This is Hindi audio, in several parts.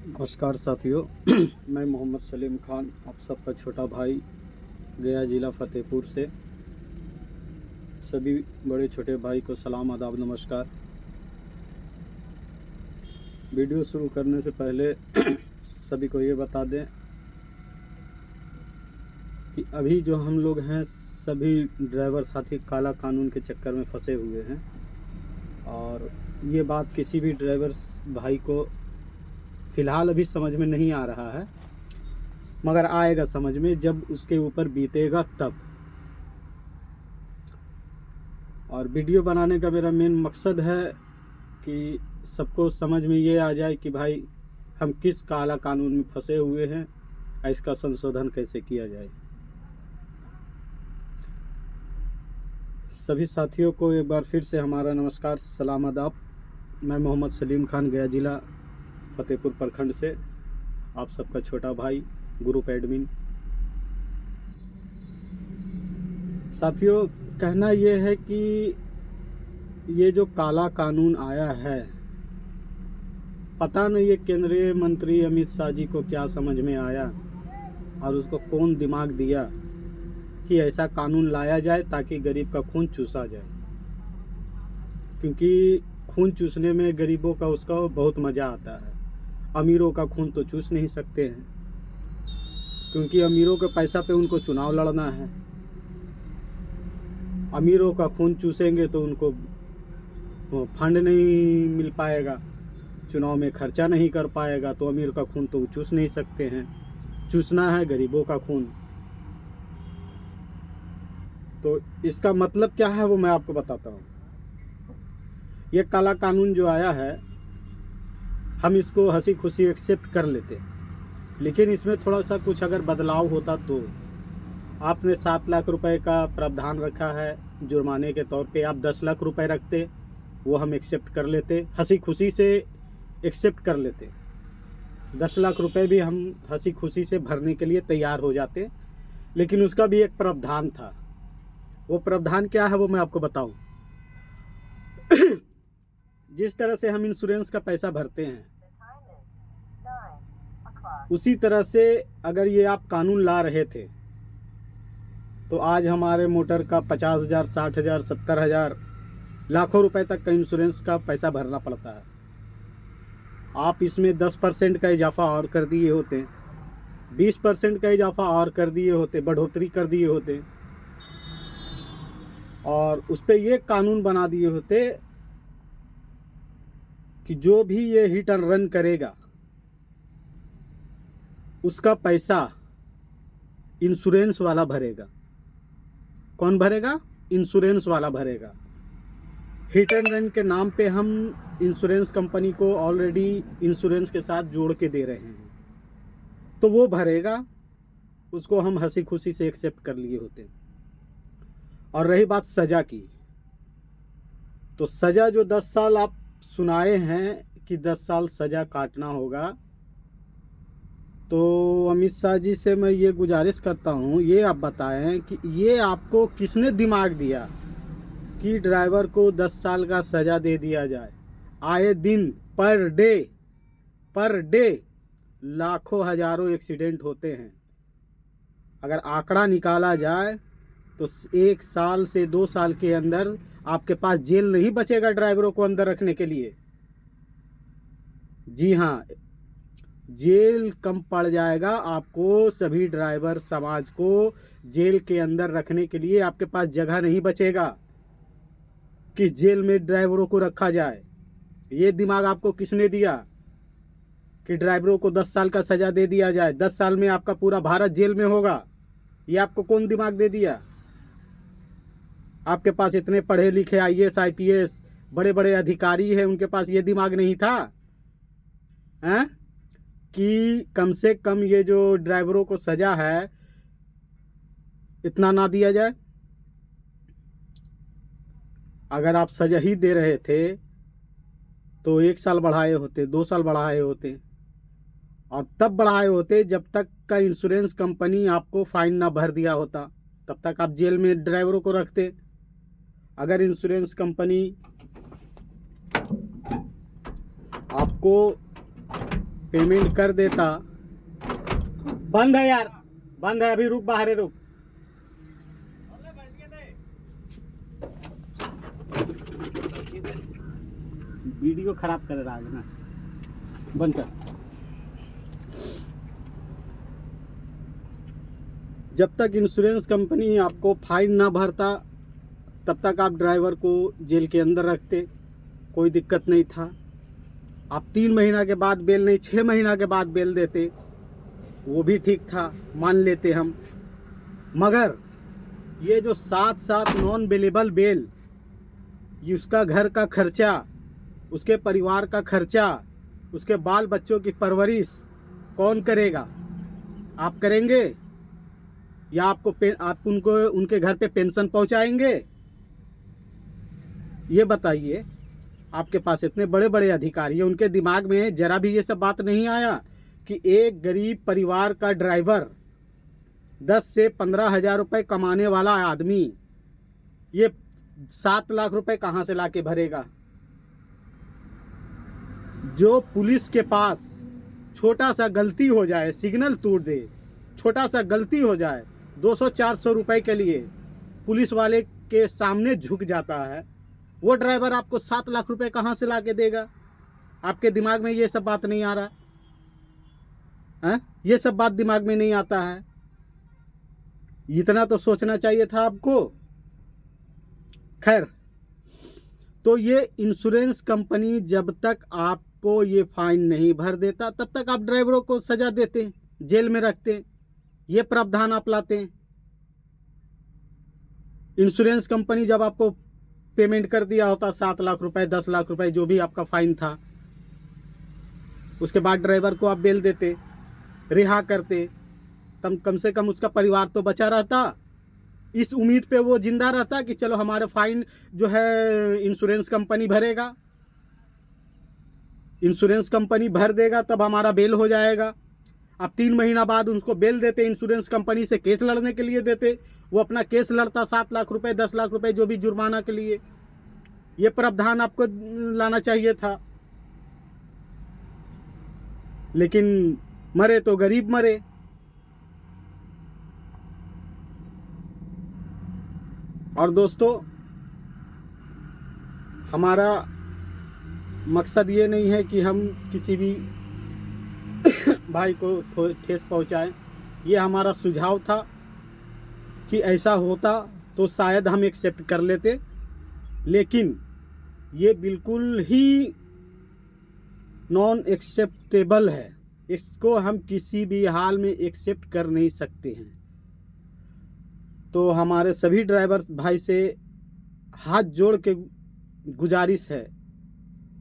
नमस्कार साथियों। मैं मोहम्मद सलीम खान, आप सबका छोटा भाई, गया ज़िला फ़तेहपुर से। सभी बड़े छोटे भाई को सलाम, आदाब, नमस्कार। वीडियो शुरू करने से पहले सभी को ये बता दें कि अभी जो हम लोग हैं सभी ड्राइवर साथी काला कानून के चक्कर में फंसे हुए हैं, और ये बात किसी भी ड्राइवर भाई को फ़िलहाल अभी समझ में नहीं आ रहा है, मगर आएगा समझ में जब उसके ऊपर बीतेगा तब। और वीडियो बनाने का मेरा मेन मकसद है कि सबको समझ में ये आ जाए कि भाई हम किस काला कानून में फंसे हुए हैं, इसका संशोधन कैसे किया जाए। सभी साथियों को एक बार फिर से हमारा नमस्कार, सलाम, आदाब। मैं मोहम्मद सलीम खान, गया ज़िला फ़तेहपुर प्रखंड से आप सबका छोटा भाई, ग्रुप एडमिन। साथियों, कहना ये है कि ये जो काला कानून आया है, पता नहीं ये केंद्रीय मंत्री अमित शाह जी को क्या समझ में आया और उसको कौन दिमाग दिया कि ऐसा कानून लाया जाए ताकि गरीब का खून चूसा जाए। क्योंकि खून चूसने में गरीबों का उसका बहुत मज़ा आता है। अमीरों का खून तो चूस नहीं सकते हैं, क्योंकि अमीरों के पैसा पे उनको चुनाव लड़ना है। अमीरों का खून चूसेंगे तो उनको फंड नहीं मिल पाएगा, चुनाव में खर्चा नहीं कर पाएगा, तो अमीर का खून तो चूस नहीं सकते हैं। चूसना है गरीबों का खून। तो इसका मतलब क्या है वो मैं आपको बताता हूँ। ये काला कानून जो आया है, हम इसको हंसी खुशी एक्सेप्ट कर लेते, लेकिन इसमें थोड़ा सा कुछ अगर बदलाव होता तो। आपने 7 लाख रुपए का प्रावधान रखा है जुर्माने के तौर पे, आप 10 लाख रुपए रखते, वो हम एक्सेप्ट कर लेते, हंसी खुशी से एक्सेप्ट कर लेते। 10 लाख रुपए भी हम हंसी खुशी से भरने के लिए तैयार हो जाते। लेकिन उसका भी एक प्रावधान था। वो प्रावधान क्या है वो मैं आपको बताऊं। जिस तरह से हम इंश्योरेंस का पैसा भरते हैं, उसी तरह से अगर ये आप कानून ला रहे थे तो आज हमारे मोटर का 50,000, 60,000, 70,000, लाखों रुपए तक का इंश्योरेंस का पैसा भरना पड़ता है। आप इसमें 10% का इजाफा और कर दिए होते, 20% का इजाफा और कर दिए होते, बढ़ोतरी कर दिए होते, और उस पर ये कानून बना दिए होते कि जो भी ये हिट एंड रन करेगा उसका पैसा इंश्योरेंस वाला भरेगा। कौन भरेगा? इंश्योरेंस वाला भरेगा। हिट एंड रन के नाम पे हम इंश्योरेंस कंपनी को ऑलरेडी इंश्योरेंस के साथ जोड़ के दे रहे हैं, तो वो भरेगा, उसको हम हंसी खुशी से एक्सेप्ट कर लिए होते। और रही बात सज़ा की, तो सज़ा जो 10 साल आप सुनाए हैं कि 10 साल सज़ा काटना होगा, तो अमित शाह जी से मैं ये गुजारिश करता हूँ, ये आप बताएं कि ये आपको किसने दिमाग दिया कि ड्राइवर को 10 साल का सज़ा दे दिया जाए। आए दिन पर डे लाखों हजारों एक्सीडेंट होते हैं। अगर आंकड़ा निकाला जाए तो 1 साल से 2 साल के अंदर आपके पास जेल नहीं बचेगा ड्राइवरों को अंदर रखने के लिए। जी हाँ, जेल कम पड़ जाएगा आपको। सभी ड्राइवर समाज को जेल के अंदर रखने के लिए आपके पास जगह नहीं बचेगा। किस जेल में ड्राइवरों को रखा जाए, ये दिमाग आपको किसने दिया कि ड्राइवरों को 10 साल का सज़ा दे दिया जाए, 10 साल में आपका पूरा भारत जेल में होगा? ये आपको कौन दिमाग दे दिया? आपके पास इतने पढ़े लिखे IAS IPS बड़े बड़े अधिकारी हैं, उनके पास ये दिमाग नहीं था हैं कि कम से कम ये जो ड्राइवरों को सज़ा है इतना ना दिया जाए? अगर आप सज़ा ही दे रहे थे तो 1 साल बढ़ाए होते, 2 साल बढ़ाए होते, और तब बढ़ाए होते जब तक का इंश्योरेंस कंपनी आपको फाइन ना भर दिया होता, तब तक आप जेल में ड्राइवरों को रखते। अगर इंश्योरेंस कंपनी आपको पेमेंट कर देता। बंद है यार, बंद है, अभी रुक, बाहर रुक। वीडियो खराब कर रहा है ना, बंद कर। जब तक इंश्योरेंस कंपनी आपको फाइन ना भरता तब तक आप ड्राइवर को जेल के अंदर रखते, कोई दिक्कत नहीं था। आप 3 महीना के बाद बेल नहीं, 6 महीना के बाद बेल देते, वो भी ठीक था, मान लेते हम। मगर ये जो 7 नॉन बेलेबल बेल, उसका घर का खर्चा, उसके परिवार का खर्चा, उसके बाल बच्चों की परवरिश कौन करेगा? आप करेंगे या आप उनको उनके घर पे पेंशन पहुंचाएंगे? ये बताइए। आपके पास इतने बड़े बड़े अधिकारी हैं, उनके दिमाग में जरा भी ये सब बात नहीं आया कि एक गरीब परिवार का ड्राइवर 10 से 15 हज़ार रुपये कमाने वाला आदमी ये 7 लाख रुपए कहाँ से लाके भरेगा? जो पुलिस के पास छोटा सा गलती हो जाए, सिग्नल तोड़ दे, छोटा सा गलती हो जाए, 200-400 रुपए के लिए पुलिस वाले के सामने झुक जाता है, वो ड्राइवर आपको 7 लाख रुपए कहाँ से लाके देगा? आपके दिमाग में ये सब बात नहीं आ रहा है? ये सब बात दिमाग में नहीं आता है। इतना तो सोचना चाहिए था आपको। खैर, तो ये इंश्योरेंस कंपनी जब तक आपको ये फाइन नहीं भर देता तब तक आप ड्राइवरों को सजा देते, जेल में रखते, ये प्रावधान आप लाते। इंश्योरेंस कंपनी जब आपको पेमेंट कर दिया होता 7 लाख रुपए, 10 लाख रुपए, जो भी आपका फाइन था, उसके बाद ड्राइवर को आप बेल देते, रिहा करते, तब कम से कम उसका परिवार तो बचा रहता। इस उम्मीद पे वो जिंदा रहता कि चलो हमारे फाइन जो है इंश्योरेंस कंपनी भरेगा, इंश्योरेंस कंपनी भर देगा, तब हमारा बेल हो जाएगा। अब 3 महीना बाद उसको बेल देते, इंश्योरेंस कंपनी से केस लड़ने के लिए देते, वो अपना केस लड़ता 7 लाख रुपए, 10 लाख रुपए, जो भी जुर्माना के लिए। ये प्रावधान आपको लाना चाहिए था, लेकिन मरे तो गरीब मरे। और दोस्तों, हमारा मकसद ये नहीं है कि हम किसी भी भाई को ठेस पहुंचाएं। ये हमारा सुझाव था कि ऐसा होता तो शायद हम एक्सेप्ट कर लेते, लेकिन ये बिल्कुल ही नॉन एक्सेप्टेबल है। इसको हम किसी भी हाल में एक्सेप्ट कर नहीं सकते हैं। तो हमारे सभी ड्राइवर भाई से हाथ जोड़ के गुजारिश है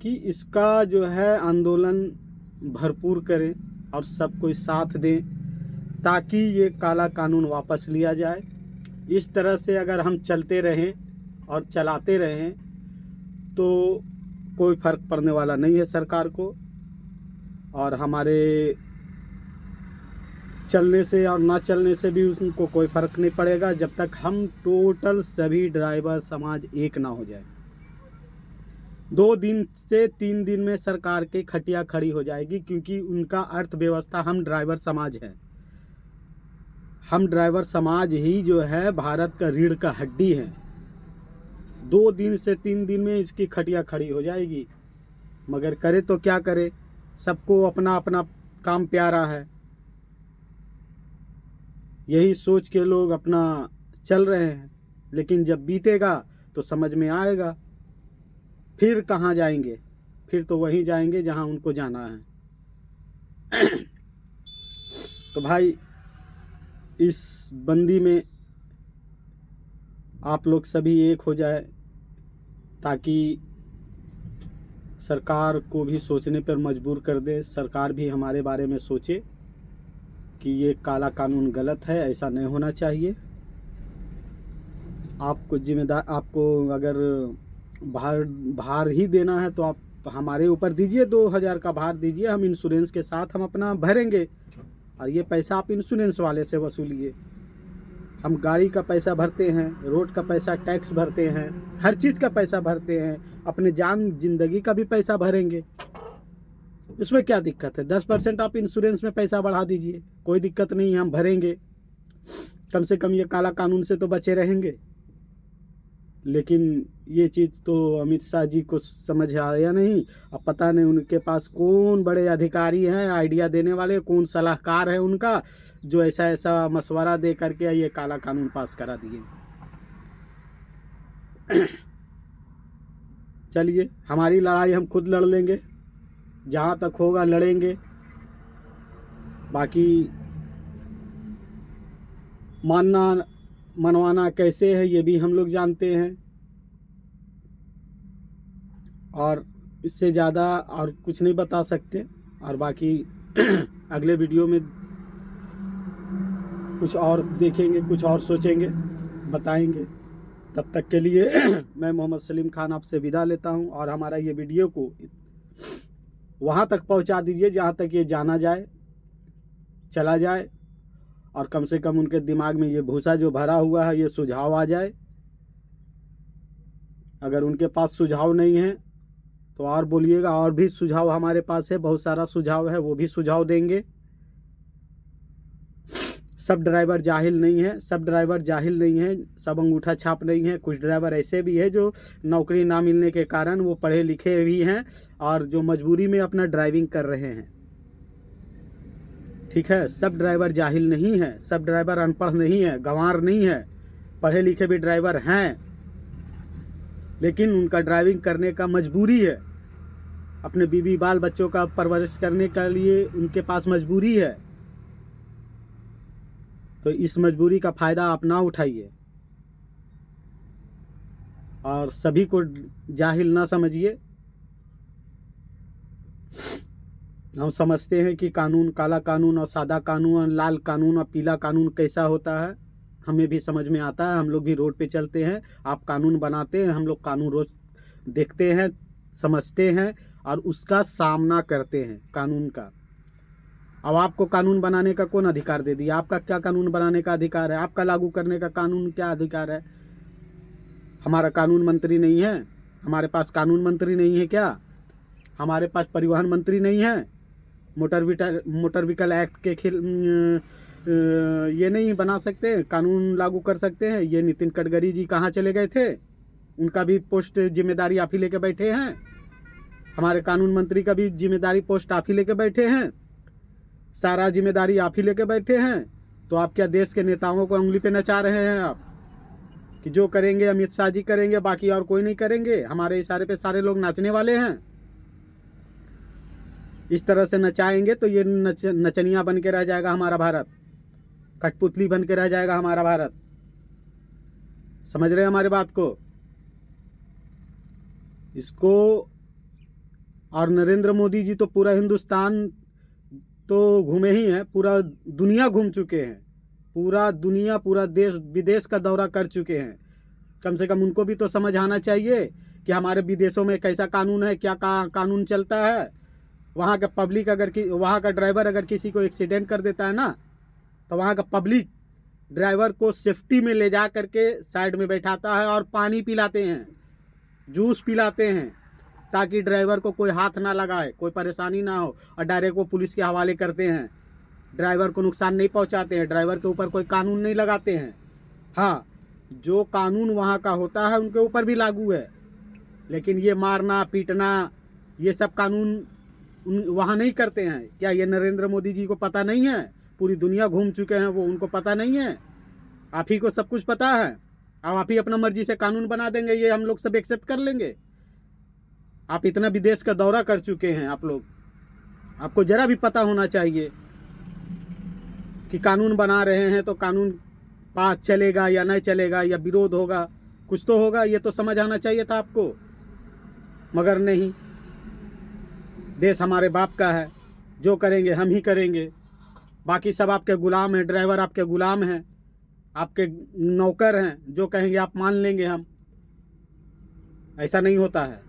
कि इसका जो है आंदोलन भरपूर करें और सब कोई साथ दें, ताकि ये काला कानून वापस लिया जाए। इस तरह से अगर हम चलते रहें और चलाते रहें तो कोई फ़र्क पड़ने वाला नहीं है सरकार को, और हमारे चलने से और ना चलने से भी उसको कोई फ़र्क नहीं पड़ेगा, जब तक हम टोटल सभी ड्राइवर समाज एक ना हो जाए। 2 दिन से 3 दिन में सरकार की खटिया खड़ी हो जाएगी, क्योंकि उनका अर्थव्यवस्था हम ड्राइवर समाज हैं। हम ड्राइवर समाज ही जो है भारत का रीढ़ का हड्डी है। 2 दिन से 3 दिन में इसकी खटिया खड़ी हो जाएगी, मगर करे तो क्या करे, सबको अपना अपना काम प्यारा है। यही सोच के लोग अपना चल रहे हैं, लेकिन जब बीतेगा तो समझ में आएगा। फिर कहाँ जाएंगे? फिर तो वहीं जाएंगे जहाँ उनको जाना है। तो भाई, इस बंदी में आप लोग सभी एक हो जाए, ताकि सरकार को भी सोचने पर मजबूर कर दे। सरकार भी हमारे बारे में सोचे कि ये काला कानून गलत है, ऐसा नहीं होना चाहिए। आपको जिम्मेदार, आपको अगर भार ही देना है तो आप हमारे ऊपर दीजिए, 2000 का भार दीजिए, हम इंश्योरेंस के साथ हम अपना भरेंगे, और ये पैसा आप इंश्योरेंस वाले से वसूलिए। हम गाड़ी का पैसा भरते हैं, रोड का पैसा, टैक्स भरते हैं, हर चीज़ का पैसा भरते हैं, अपने जान जिंदगी का भी पैसा भरेंगे। इसमें क्या दिक्कत है? 10% आप इंश्योरेंस में पैसा बढ़ा दीजिए, कोई दिक्कत नहीं है, हम भरेंगे। कम से कम ये काला कानून से तो बचे रहेंगे। लेकिन ये चीज़ तो अमित शाह जी को समझ आया नहीं। अब पता नहीं उनके पास कौन बड़े अधिकारी हैं आइडिया देने वाले, कौन सलाहकार है उनका, जो ऐसा ऐसा मशवरा दे करके ये काला कानून पास करा दिए। चलिए, हमारी लड़ाई हम खुद लड़ लेंगे, जहाँ तक होगा लड़ेंगे। बाकी मानना मनवाना कैसे है ये भी हम लोग जानते हैं, और इससे ज़्यादा और कुछ नहीं बता सकते। और बाकी अगले वीडियो में कुछ और देखेंगे, कुछ और सोचेंगे, बताएंगे। तब तक के लिए मैं मोहम्मद सलीम खान आपसे विदा लेता हूं। और हमारा ये वीडियो को वहां तक पहुंचा दीजिए जहां तक ये जाना जाए, चला जाए, और कम से कम उनके दिमाग में ये भूसा जो भरा हुआ है ये सुझाव आ जाए। अगर उनके पास सुझाव नहीं है तो और बोलिएगा, और भी सुझाव हमारे पास है, बहुत सारा सुझाव है, वो भी सुझाव देंगे। सब ड्राइवर जाहिल नहीं है, सब ड्राइवर जाहिल नहीं है, सब अंगूठा छाप नहीं है। कुछ ड्राइवर ऐसे भी है जो नौकरी ना मिलने के कारण वो पढ़े लिखे भी हैं और जो मजबूरी में अपना ड्राइविंग कर रहे हैं। ठीक है, सब ड्राइवर जाहिल नहीं है, सब ड्राइवर अनपढ़ नहीं है, गंवार नहीं है, पढ़े लिखे भी ड्राइवर हैं, लेकिन उनका ड्राइविंग करने का मजबूरी है। अपने बीवी बाल बच्चों का परवरिश करने के लिए उनके पास मजबूरी है। तो इस मजबूरी का फ़ायदा आप ना उठाइए और सभी को जाहिल ना समझिए। हम समझते हैं कि कानून, काला कानून और सादा कानून, लाल कानून और पीला कानून कैसा होता है, हमें भी समझ में आता है। हम लोग भी रोड पे चलते हैं, आप कानून बनाते हैं, हम लोग कानून रोज देखते हैं, समझते हैं और उसका सामना करते हैं कानून का। अब आपको कानून बनाने का कौन अधिकार दे दिया? आपका क्या कानून बनाने का अधिकार है? आपका लागू करने का कानून क्या अधिकार है? हमारा कानून मंत्री नहीं है? हमारे पास कानून मंत्री नहीं है क्या? हमारे पास परिवहन मंत्री नहीं है? मोटर व्हीकल एक्ट के ये नहीं बना सकते, कानून लागू कर सकते हैं? ये नितिन गडकरी जी कहाँ चले गए थे? उनका भी पोस्ट जिम्मेदारी आप ही लेके बैठे हैं। हमारे कानून मंत्री का भी जिम्मेदारी पोस्ट आप ही लेके बैठे हैं। सारा जिम्मेदारी आप ही लेके बैठे हैं। तो आप क्या देश के नेताओं को उंगली पे नचा रहे हैं आप कि जो करेंगे अमित शाह जी करेंगे, बाकी और कोई नहीं करेंगे? हमारे इशारे पे सारे लोग नाचने वाले हैं। इस तरह से नचाएंगे तो ये नचनिया बन के रह जाएगा हमारा भारत, कठपुतली बन के रह जाएगा हमारा भारत। समझ रहे हैं हमारे बात को? इसको और नरेंद्र मोदी जी तो पूरा हिंदुस्तान तो घूमे ही हैं, पूरा दुनिया घूम चुके हैं, पूरा दुनिया, पूरा देश विदेश का दौरा कर चुके हैं। कम से कम उनको भी तो समझ आना चाहिए कि हमारे विदेशों में कैसा कानून है, क्या कानून चलता है। वहाँ का पब्लिक वहाँ का ड्राइवर अगर किसी को एक्सीडेंट कर देता है ना, तो वहाँ का पब्लिक ड्राइवर को सेफ्टी में ले जा करके साइड में बैठाता है और पानी पिलाते हैं, जूस पिलाते हैं, ताकि ड्राइवर को कोई हाथ ना लगाए, कोई परेशानी ना हो, और डायरेक्ट वो पुलिस के हवाले करते हैं। ड्राइवर को नुकसान नहीं पहुंचाते हैं, ड्राइवर के ऊपर कोई कानून नहीं लगाते हैं। हाँ, जो कानून वहाँ का होता है उनके ऊपर भी लागू है, लेकिन ये मारना पीटना ये सब कानून वहाँ नहीं करते हैं। क्या ये नरेंद्र मोदी जी को पता नहीं है? पूरी दुनिया घूम चुके हैं वो, उनको पता नहीं है? आप ही को सब कुछ पता है। अब आप ही अपना मर्जी से कानून बना देंगे, ये हम लोग सब एक्सेप्ट कर लेंगे? आप इतना विदेश का दौरा कर चुके हैं आप लोग, आपको ज़रा भी पता होना चाहिए कि कानून बना रहे हैं तो कानून पास चलेगा या नहीं चलेगा, या विरोध होगा, कुछ तो होगा, ये तो समझ आना चाहिए था आपको। मगर नहीं, देश हमारे बाप का है, जो करेंगे हम ही करेंगे, बाकी सब आपके गुलाम हैं। ड्राइवर आपके गुलाम हैं, आपके नौकर हैं, जो कहेंगे आप मान लेंगे हम। ऐसा नहीं होता है,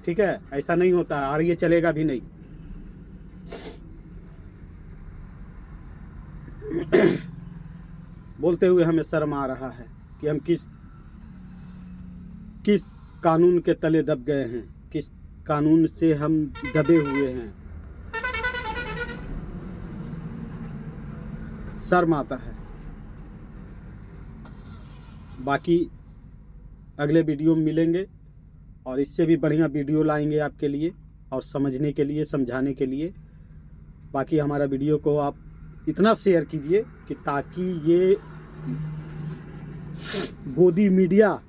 ठीक है? ऐसा नहीं होता है और ये चलेगा भी नहीं। बोलते हुए हमें शर्म आ रहा है कि हम किस कानून के तले दब गए हैं, किस कानून से हम दबे हुए हैं। शर्म आता है। बाकी अगले वीडियो में मिलेंगे और इससे भी बढ़िया वीडियो लाएंगे आपके लिए और समझने के लिए, समझाने के लिए। बाकी हमारा वीडियो को आप इतना शेयर कीजिए कि ताकि ये गोदी मीडिया,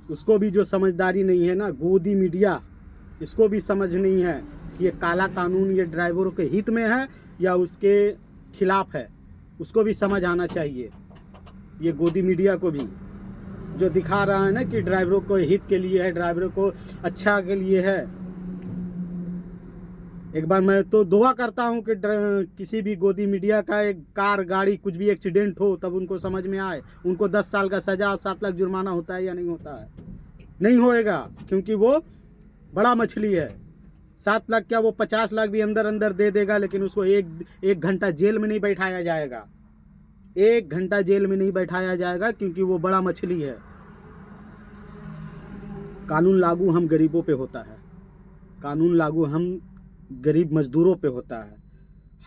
उसको भी जो समझदारी नहीं है ना, गोदी मीडिया, इसको भी समझ नहीं है कि ये काला कानून ये ड्राइवरों के हित में है या उसके खिलाफ है, उसको भी समझ आना चाहिए। ये गोदी मीडिया को भी जो दिखा रहा है ना कि ड्राइवरों को हित के लिए है, ड्राइवरों को अच्छा के लिए है। एक बार मैं तो दुआ करता हूँ कि किसी भी गोदी मीडिया का एक कार गाड़ी कुछ भी एक्सीडेंट हो तब उनको समझ में आए, उनको 10 साल का सजा, 7 लाख जुर्माना होता है या नहीं होता है। नहीं होएगा, क्योंकि वो बड़ा मछली है। 7 लाख क्या, वो 50 लाख भी अंदर अंदर दे देगा, लेकिन उसको एक घंटा जेल में नहीं बैठाया जाएगा। 1 घंटा जेल में नहीं बैठाया जाएगा, क्योंकि वो बड़ा मछली है। कानून लागू हम गरीबों पे होता है, कानून लागू हम गरीब मजदूरों पे होता है।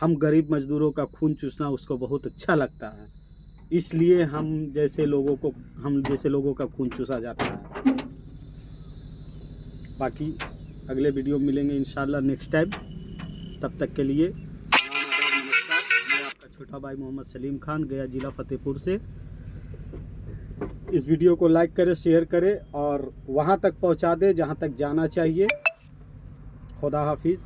हम गरीब मजदूरों का खून चूसना उसको बहुत अच्छा लगता है, इसलिए हम जैसे लोगों का खून चूसा जाता है। बाकी अगले वीडियो में मिलेंगे इंशाल्लाह नेक्स्ट टाइम। तब तक के लिए सलाम, आदाब, नमस्कार। मैं आपका छोटा भाई मोहम्मद सलीम खान, गया जिला फतेहपुर से। इस वीडियो को लाइक करें, शेयर करें और वहाँ तक पहुँचा दें जहाँ तक जाना चाहिए। खुदा हाफिज़।